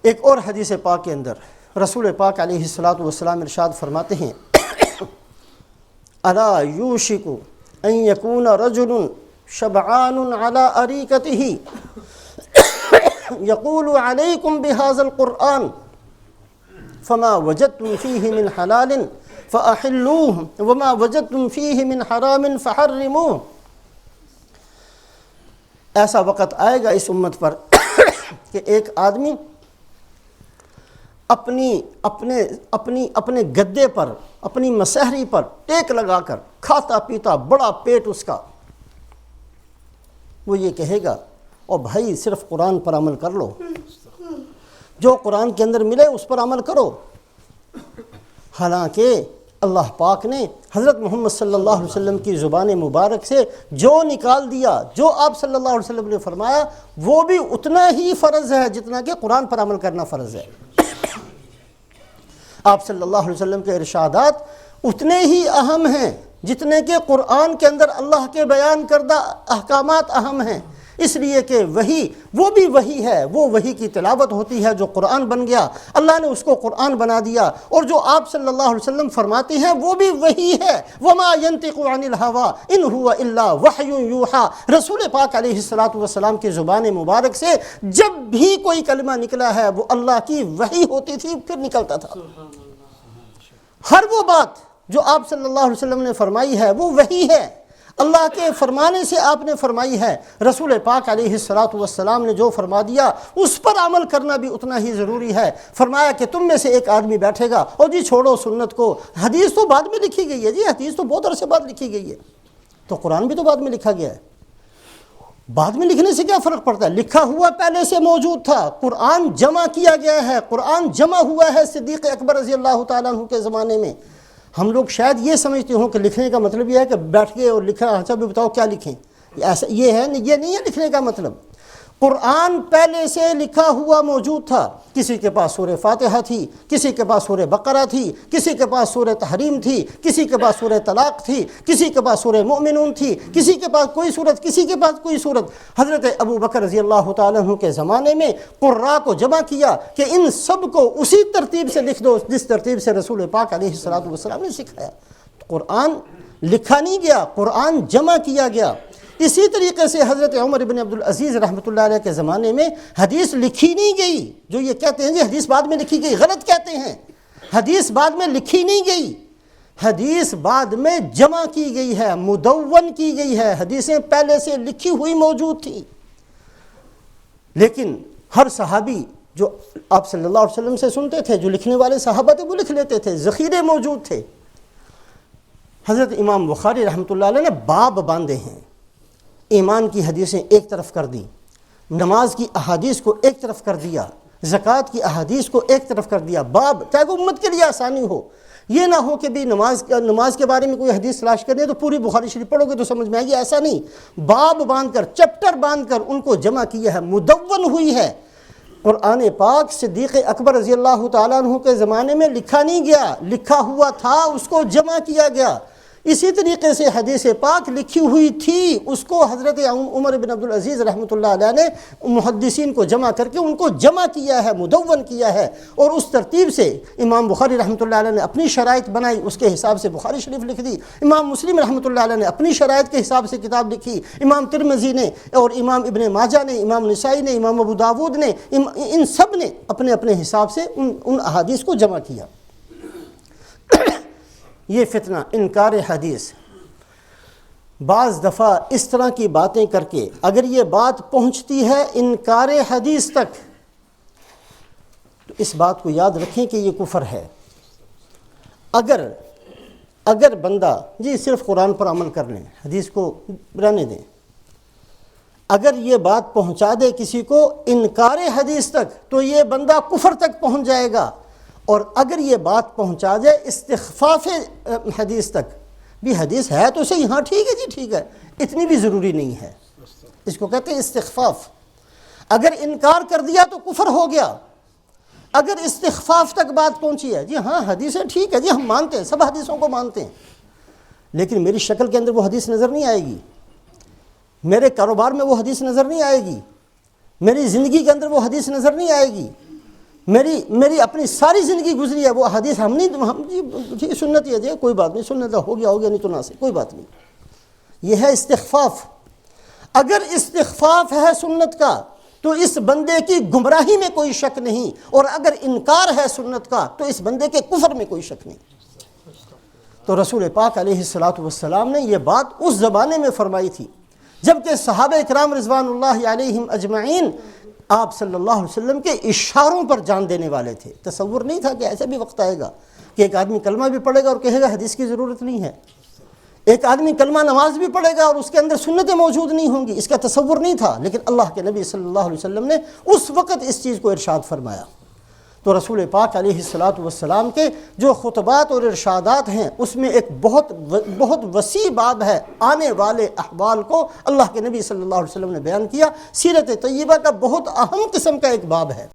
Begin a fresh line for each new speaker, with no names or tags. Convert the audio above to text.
ایک اور حدیث پاک کے اندر رسول پاک علیہ الصلاۃ والسلام ارشاد فرماتے ہیں الا یوشک ان یکون رجل شبعان علی اریکتہ یقول علیکم بہذا القرآن فما وجدتم فیہ من حلال فأحلوه وما وجدتم فیہ من حرام فحرموه۔ ایسا وقت آئے گا اس امت پر کہ ایک آدمی اپنے گدے پر، اپنی مسحری پر ٹیک لگا کر کھاتا پیتا بڑا پیٹ اس کا، وہ یہ کہے گا اور بھائی صرف قرآن پر عمل کر لو، جو قرآن کے اندر ملے اس پر عمل کرو۔ حالانکہ اللہ پاک نے حضرت محمد صلی اللہ علیہ وسلم کی زبان مبارک سے جو نکال دیا، جو آپ صلی اللہ علیہ وسلم نے فرمایا، وہ بھی اتنا ہی فرض ہے جتنا کہ قرآن پر عمل کرنا فرض ہے۔ آپ صلی اللہ علیہ وسلم کے ارشادات اتنے ہی اہم ہیں جتنے کہ قرآن کے اندر اللہ کے بیان کردہ احکامات اہم ہیں، اس لیے کہ وحی وہ بھی وحی ہے، وہ وحی کی تلاوت ہوتی ہے جو قرآن بن گیا، اللہ نے اس کو قرآن بنا دیا، اور جو آپ صلی اللہ علیہ وسلم فرماتے ہیں وہ بھی وحی ہے۔ وما ينطق عن الهوى ان هو الا وحی یوحى۔ رسول پاک علیہ السلام کی زبان مبارک سے جب بھی کوئی کلمہ نکلا ہے وہ اللہ کی وحی ہوتی تھی، پھر نکلتا تھا۔ ہر وہ بات جو آپ صلی اللہ علیہ وسلم نے فرمائی ہے وہ وحی ہے، اللہ کے فرمانے سے آپ نے فرمائی ہے۔ رسول پاک علیہ السلام نے جو فرما دیا اس پر عمل کرنا بھی اتنا ہی ضروری ہے۔ فرمایا کہ تم میں سے ایک آدمی بیٹھے گا اور جی چھوڑو سنت کو، حدیث تو بعد میں لکھی گئی ہے، جی حدیث تو بہت عرصے بعد لکھی گئی ہے، تو قرآن بھی تو بعد میں لکھا گیا ہے، بعد میں لکھنے سے کیا فرق پڑتا ہے؟ لکھا ہوا پہلے سے موجود تھا، قرآن جمع کیا گیا ہے، قرآن جمع ہوا ہے صدیق اکبر رضی اللہ تعالیٰ عنہ کے زمانے میں۔ ہم لوگ شاید یہ سمجھتے ہوں کہ لکھنے کا مطلب یہ ہے کہ بیٹھ گئے اور لکھا، اچھا بھی بتاؤ کیا لکھیں، ایسا یہ ہے، یہ نہیں ہے لکھنے کا مطلب۔ قرآن پہلے سے لکھا ہوا موجود تھا، کسی کے پاس سورہ فاتحہ تھی، کسی کے پاس سورہ بقرہ تھی، کسی کے پاس سورہ تحریم تھی، کسی کے پاس سورہ طلاق تھی، کسی کے پاس سورہ مؤمنون تھی، کسی کے پاس کوئی صورت، کسی کے پاس کوئی صورت۔ حضرت ابو بکر رضی اللہ تعالیٰ عنہ کے زمانے میں قراء کو جمع کیا کہ ان سب کو اسی ترتیب سے لکھ دو جس ترتیب سے رسول پاک علیہ السلام نے سکھایا۔ قرآن لکھا نہیں گیا، قرآن جمع کیا گیا۔ اسی طریقے سے حضرت عمر بن عبدالعزیز رحمۃ اللہ علیہ کے زمانے میں حدیث لکھی نہیں گئی۔ جو یہ کہتے ہیں کہ حدیث بعد میں لکھی گئی، غلط کہتے ہیں، حدیث بعد میں لکھی نہیں گئی، حدیث بعد میں جمع کی گئی ہے، مدون کی گئی ہے، حدیثیں پہلے سے لکھی ہوئی موجود تھیں۔ لیکن ہر صحابی جو آپ صلی اللہ علیہ وسلم سے سنتے تھے، جو لکھنے والے صحابہ تھے وہ لکھ لیتے تھے، ذخیرے موجود تھے۔ حضرت امام بخاری رحمۃ اللہ علیہ نے باب باندھے ہیں، ایمان کی حدیثیں ایک طرف کر دی، نماز کی احادیث کو ایک طرف کر دیا، زکوٰۃ کی احادیث کو ایک طرف کر دیا، باب تاکہ امت کے لیے آسانی ہو۔ یہ نہ ہو کہ بھی نماز کے بارے میں کوئی حدیث تلاش کرنی ہے تو پوری بخاری شریف پڑھو گے تو سمجھ میں آئے گی، ایسا نہیں، باب باندھ کر، چیپٹر باندھ کر ان کو جمع کیا ہے، مدون ہوئی ہے۔ قرآن پاک صدیق اکبر رضی اللہ تعالیٰ عنہ کے زمانے میں لکھا نہیں گیا، لکھا ہوا تھا، اس کو جمع کیا گیا۔ اسی طریقے سے حدیث پاک لکھی ہوئی تھی، اس کو حضرت عمر بن عبدالعزیز رحمۃ اللہ علیہ نے محدثین کو جمع کر کے ان کو جمع کیا ہے، مدون کیا ہے، اور اس ترتیب سے امام بخاری رحمۃ اللہ علیہ نے اپنی شرائط بنائی، اس کے حساب سے بخاری شریف لکھ دی، امام مسلم رحمۃ اللہ علیہ نے اپنی شرائط کے حساب سے کتاب لکھی، امام ترمذی نے اور امام ابن ماجہ نے، امام نسائی نے، امام ابو داود نے، ان سب نے اپنے اپنے حساب سے ان احادیث کو جمع کیا۔ یہ فتنہ انکار حدیث، بعض دفعہ اس طرح کی باتیں کر کے اگر یہ بات پہنچتی ہے انکار حدیث تک تو اس بات کو یاد رکھیں کہ یہ کفر ہے۔ اگر بندہ جی صرف قرآن پر عمل کر لیں، حدیث کو رہنے دیں، اگر یہ بات پہنچا دے کسی کو انکار حدیث تک تو یہ بندہ کفر تک پہنچ جائے گا، اور اگر یہ بات پہنچا جائے استخفاف حدیث تک، بھی حدیث ہے تو صحیح، ہاں ٹھیک ہے جی ٹھیک ہے، اتنی بھی ضروری نہیں ہے، اس کو کہتے ہیں استخفاف۔ اگر انکار کر دیا تو کفر ہو گیا، اگر استخفاف تک بات پہنچی ہے، جی ہاں حدیثیں ٹھیک ہے جی ہم مانتے ہیں، سب حدیثوں کو مانتے ہیں، لیکن میری شکل کے اندر وہ حدیث نظر نہیں آئے گی، میرے کاروبار میں وہ حدیث نظر نہیں آئے گی، میری زندگی کے اندر وہ حدیث نظر نہیں آئے گی، میری اپنی ساری زندگی گزری ہے، وہ حدیث ہم جی سنت یہ کوئی بات نہیں، سنت ہو گیا نہیں تو نہ سے کوئی بات نہیں. یہ ہے استخفاف. اگر استخفاف ہے سنت کا تو اس بندے کی گمراہی میں کوئی شک نہیں، اور اگر انکار ہے سنت کا تو اس بندے کے کفر میں کوئی شک نہیں. تو رسول پاک علیہ السلام نے یہ بات اس زمانے میں فرمائی تھی جبکہ صحابہ اکرام رضوان اللہ علیہم اجمعین آپ صلی اللہ علیہ وسلم کے اشاروں پر جان دینے والے تھے. تصور نہیں تھا کہ ایسا بھی وقت آئے گا کہ ایک آدمی کلمہ بھی پڑھے گا اور کہے گا حدیث کی ضرورت نہیں ہے. ایک آدمی کلمہ نماز بھی پڑھے گا اور اس کے اندر سنتیں موجود نہیں ہوں گی. اس کا تصور نہیں تھا، لیکن اللہ کے نبی صلی اللہ علیہ وسلم نے اس وقت اس چیز کو ارشاد فرمایا. تو رسول پاک علیہ السلام کے جو خطبات اور ارشادات ہیں اس میں ایک بہت وسیع باب ہے. آنے والے احوال کو اللہ کے نبی صلی اللہ علیہ وسلم نے بیان کیا. سیرت طیبہ کا بہت اہم قسم کا ایک باب ہے.